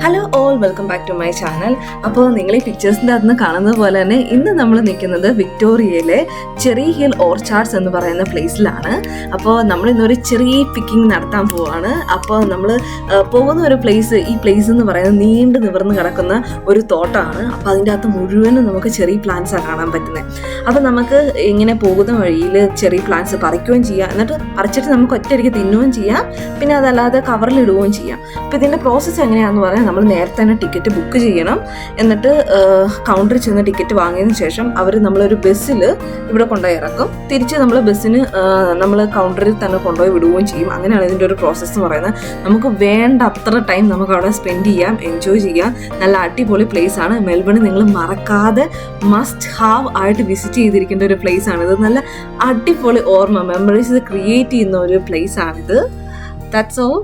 Hello all, welcome back to my channel. അപ്പോൾ നിങ്ങൾ ഈ പിക്ചേഴ്സിൻ്റെ അകത്ത് നിന്ന് കാണുന്നത് പോലെ തന്നെ ഇന്ന് നമ്മൾ നിൽക്കുന്നത് വിക്ടോറിയയിലെ ചെറി ഹിൽ ഓർച്ചാർഡ്സ് എന്ന് പറയുന്ന പ്ലേസിലാണ്. അപ്പോൾ നമ്മൾ ഇന്നൊരു ചെറിയ പിക്കിംഗ് നടത്താൻ പോവാണ്. അപ്പോൾ നമ്മൾ പോകുന്ന ഒരു പ്ലേസ്, ഈ പ്ലേസ് എന്ന് പറയുന്നത് നീണ്ടു നിവർന്ന് കിടക്കുന്ന ഒരു തോട്ടമാണ്. അപ്പോൾ അതിൻ്റെ അകത്ത് മുഴുവനും നമുക്ക് ചെറി പ്ലാന്റ്സാണ് കാണാൻ പറ്റുന്നത്. അപ്പോൾ നമുക്ക് ഇങ്ങനെ പോകുന്ന വഴിയിൽ ചെറി പ്ലാന്റ്സ് പറിക്കുകയും ചെയ്യാം, എന്നിട്ട് പറിച്ചിട്ട് നമുക്ക് ഒറ്റയടിക്ക് തിന്നുകയും ചെയ്യാം, പിന്നെ അതല്ലാതെ കവറിലിടുകയും ചെയ്യാം. അപ്പോൾ ഇതിൻ്റെ പ്രോസസ്സ് എങ്ങനെയാണെന്ന് പറയാൻ നമ്മൾ നേരത്തെ തന്നെ ടിക്കറ്റ് ബുക്ക് ചെയ്യണം. എന്നിട്ട് കൗണ്ടറിൽ ചെന്ന് ടിക്കറ്റ് വാങ്ങിയതിന് ശേഷം അവർ നമ്മളൊരു ബസ്സിൽ ഇവിടെ കൊണ്ടുപോയി ഇറക്കും. തിരിച്ച് നമ്മൾ ബസ്സിന് നമ്മൾ കൗണ്ടറിൽ തന്നെ കൊണ്ടുപോയി വിടുകയും ചെയ്യും. അങ്ങനെയാണ് ഇതിൻ്റെ ഒരു പ്രോസസ്സ് എന്ന് പറയുന്നത്. നമുക്ക് വേണ്ട അത്ര ടൈം നമുക്ക് അവിടെ സ്പെൻഡ് ചെയ്യാം, എൻജോയ് ചെയ്യാം. നല്ല അടിപൊളി പ്ലേസ് ആണ്. മെൽബണിൽ നിങ്ങൾ മറക്കാതെ മസ്റ്റ് ഹാവ് ആയിട്ട് വിസിറ്റ് ചെയ്തിരിക്കേണ്ട ഒരു പ്ലേസ് ആണിത്. നല്ല അടിപൊളി ഓർമ്മ, മെമ്മറീസ് ക്രിയേറ്റ് ചെയ്യുന്ന ഒരു പ്ലേസ് ആണിത്. That's all.